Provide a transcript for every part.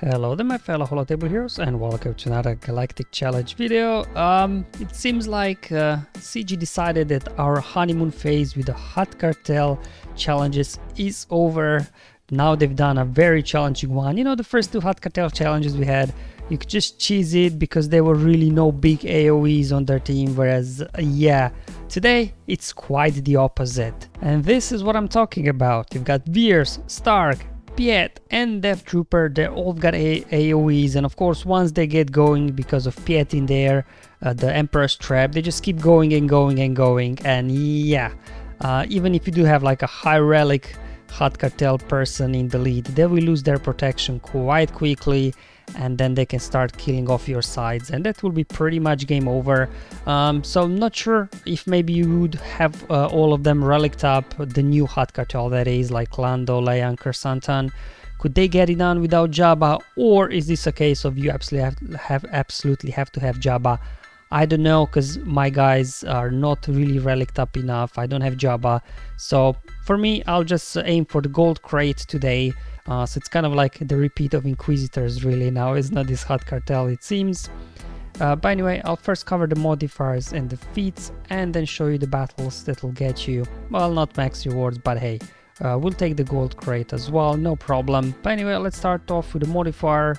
Hello there my fellow holotable heroes and welcome to another Galactic challenge video. It seems like CG decided that our honeymoon phase with the Hutt Cartel challenges is over. Now they've done a very challenging one. You know, the first two Hutt Cartel challenges we had, you could just cheese it because there were really no big AoEs on their team, whereas yeah, today it's quite the opposite. And this is what I'm talking about. You've got Veers, Stark, Piet and Death Trooper, they all got AoEs, and of course once they get going because of Piet in there, the Emperor's Trap, they just keep going and going and going. And yeah, even if you do have like a high relic Hutt Cartel person in the lead, they will lose their protection quite quickly, and then they can start killing off your sides, and that will be pretty much game over. So I'm not sure if maybe you would have all of them relicked up, the new Hutt Cartel that is, like Lando, Leia and Kersantan. Could they get it done without Jabba, or is this a case of you absolutely have to have Jabba? I don't know, because my guys are not really relicked up enough. I don't have Jabba, so for me I'll just aim for the gold crate today. So it's kind of like the repeat of Inquisitors really now, it's not this Hutt Cartel it seems. But anyway, I'll first cover the modifiers and the feats and then show you the battles that will get you, well, not max rewards, but hey, we'll take the gold crate as well, no problem. But anyway, let's start off with the modifier.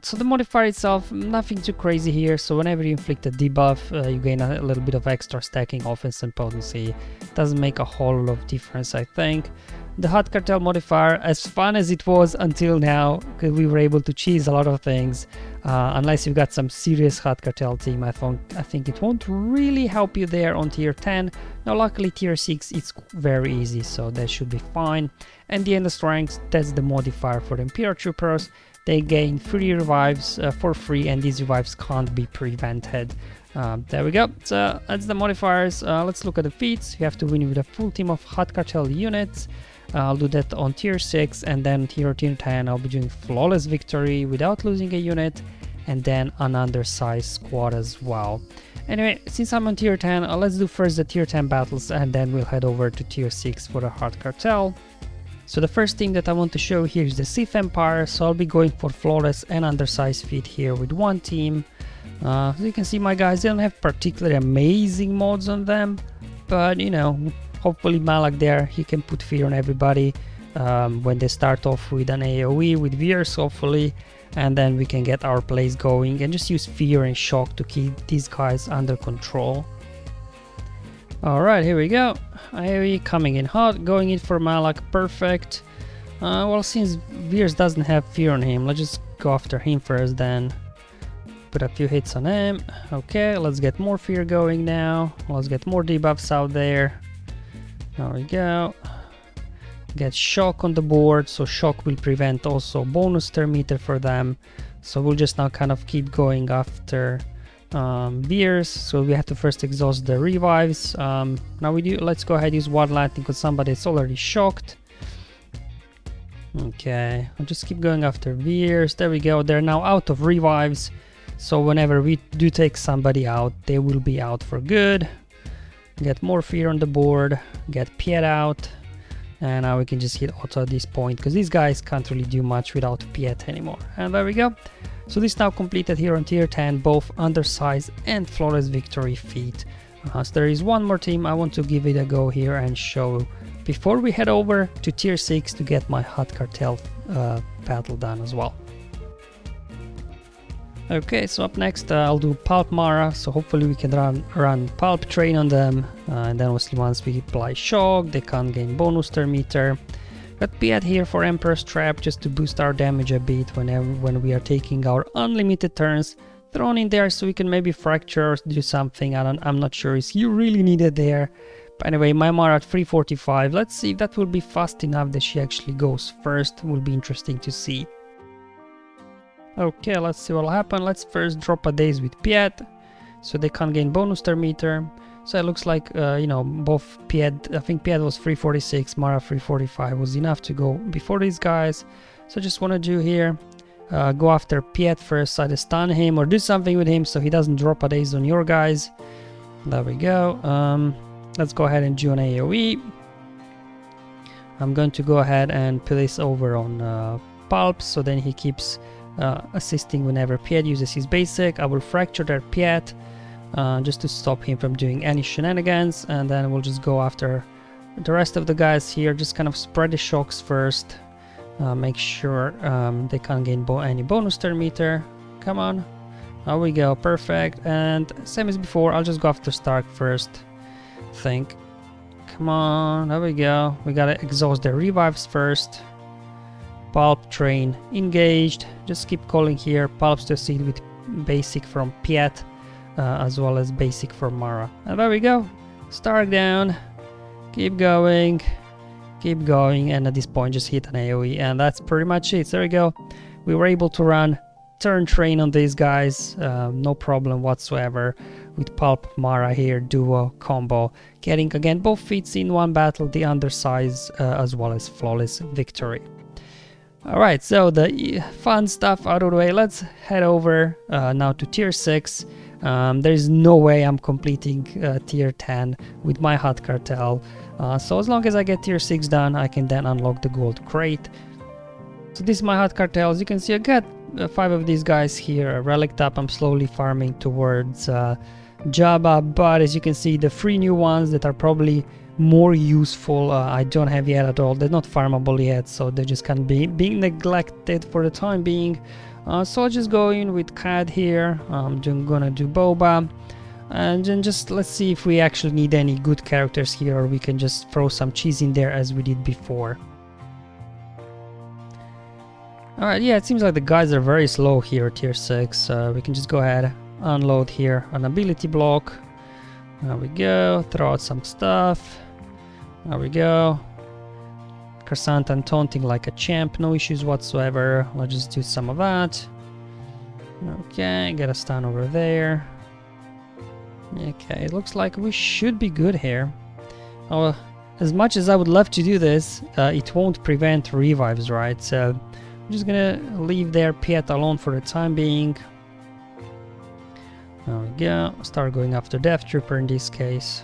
So the modifier itself, nothing too crazy here. So whenever you inflict a debuff, you gain a little bit of extra stacking, offense and potency. Doesn't make a whole lot of difference, I think. The Hutt Cartel modifier, as fun as it was until now, because we were able to cheese a lot of things, unless you've got some serious Hutt Cartel team, I think it won't really help you there on tier 10. Now luckily tier 6 it's very easy, so that should be fine. And the end strength, that's the modifier for the Imperial troopers. They gain 3 revives for free, and these revives can't be prevented. There we go, so that's the modifiers. Let's look at the feats. You have to win with a full team of Hutt Cartel units. I'll do that on tier 6, and then tier 10 I'll be doing flawless victory without losing a unit, and then an undersized squad as well. Anyway, since I'm on tier 10, let's do first the tier 10 battles, and then we'll head over to tier 6 for the Hutt Cartel. So the first thing that I want to show here is the Sith Empire, so I'll be going for flawless and undersized feat here with one team. So you can see my guys, they don't have particularly amazing mods on them, but you know, hopefully Malak there, he can put fear on everybody when they start off with an AoE with Veers hopefully, and then we can get our plays going and just use fear and shock to keep these guys under control. Alright, here we go. AoE coming in hot, going in for Malak, perfect. Well, since Veers doesn't have fear on him, let's just go after him first then. Put a few hits on him. Okay, let's get more fear going now. Let's get more debuffs out there. There we go. Get shock on the board, so shock will prevent also bonus turn meter for them. So we'll just now kind of keep going after Veers. So we have to first exhaust the revives. Now let's go ahead and use Wild Lightning because somebody is already shocked. Okay, I'll just keep going after Veers. There we go, they're now out of revives. So whenever we do take somebody out, they will be out for good. Get more fear on the board, get Piet out, and now we can just hit auto at this point because these guys can't really do much without Piet anymore. And there we go. So this now completed here on tier 10, both undersized and flawless victory feat. So there is one more team I want to give it a go here and show before we head over to tier 6 to get my Hutt Cartel battle done as well. Okay, so up next I'll do Pulp Mara, so hopefully we can run Pulp Train on them, and then once we apply shock, they can't gain bonus turn meter. Got Piet here for Emperor's Trap just to boost our damage a bit when we are taking our unlimited turns. Thrown in there so we can maybe fracture or do something, I'm not sure if you really need it there. But anyway, my Mara at 345, let's see if that will be fast enough that she actually goes first, will be interesting to see. Okay, let's see what will happen. Let's first drop a daze with Piet, so they can't gain bonus turn meter. So it looks like, you know, both Piet, I think Piet was 346, Mara 345 was enough to go before these guys. So I just want to do here, go after Piet first, either stun him or do something with him so he doesn't drop a daze on your guys. There we go. Let's go ahead and do an AoE. I'm going to go ahead and place over on Pulp, so then he keeps assisting whenever Piet uses his basic. I will fracture their Piet just to stop him from doing any shenanigans, and then we'll just go after the rest of the guys here. Just kind of spread the shocks first. Make sure they can't gain any bonus turn meter. Come on. There we go. Perfect. And same as before, I'll just go after Stark first. Think. Come on. There we go. We gotta exhaust their revives first. Pulp train engaged. Just keep calling here. Pulps to seed with basic from Piet, as well as basic for Mara. And there we go. Stark down. Keep going. Keep going, and at this point just hit an AoE, and that's pretty much it. So there we go. We were able to run turn train on these guys, no problem whatsoever, with Pulp Mara here, duo combo, getting again both feats in one battle, the undersize as well as flawless victory. Alright, so the fun stuff out of the way, let's head over now to tier 6. There's no way I'm completing tier 10 with my Hutt Cartel. So as long as I get tier 6 done, I can then unlock the gold crate. So this is my Hutt Cartel. As you can see, I got 5 of these guys here relicked up. I'm slowly farming towards Jabba, but as you can see, the 3 new ones that are probably more useful I don't have yet at all. They're not farmable yet, so they're just kind of being neglected for the time being. So I'll just go in with Cad here. I'm gonna do Boba. And then just let's see if we actually need any good characters here, or we can just throw some cheese in there as we did before. Alright, yeah, it seems like the guys are very slow here at tier 6. We can just go ahead, unload here an ability block. There we go, throw out some stuff. There we go. Croissant and taunting like a champ, no issues whatsoever. Let's just do some of that. Okay, get a stun over there. Okay, it looks like we should be good here. Oh, as much as I would love to do this, it won't prevent revives, right? So I'm just gonna leave their Piet alone for the time being. There we go. Start going after Death Trooper in this case.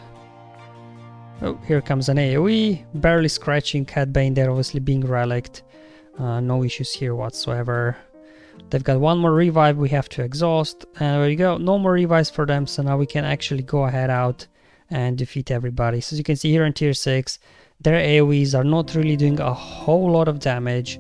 Oh, here comes an AoE. Barely scratching Cad Bane there, obviously being relicked. No issues here whatsoever. They've got one more revive we have to exhaust, and there you go, no more revives for them, so now we can actually go ahead out and defeat everybody. So as you can see here in tier 6, their AoEs are not really doing a whole lot of damage,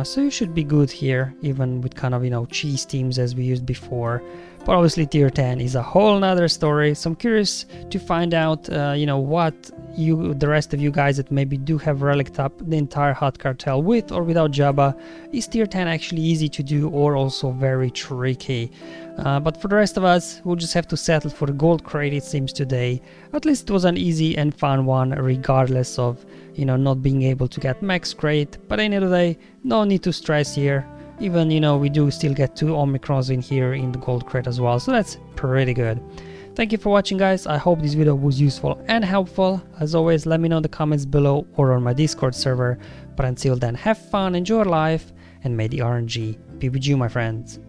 so you should be good here, even with kind of, you know, cheese teams as we used before. But obviously tier 10 is a whole nother story, so I'm curious to find out, you know, what the rest of you guys that maybe do have relicked up the entire Hutt Cartel with or without Jabba. Is tier 10 actually easy to do or also very tricky? But for the rest of us, we'll just have to settle for the gold crate, it seems, today. At least it was an easy and fun one, regardless of, you know, not being able to get max crate. But at the end of the day, no need to stress here. Even, you know, we do still get 2 Omicrons in here in the gold crate as well, so that's pretty good. Thank you for watching, guys. I hope this video was useful and helpful. As always, let me know in the comments below or on my Discord server. But until then, have fun, enjoy life, and may the RNG be with you, my friends.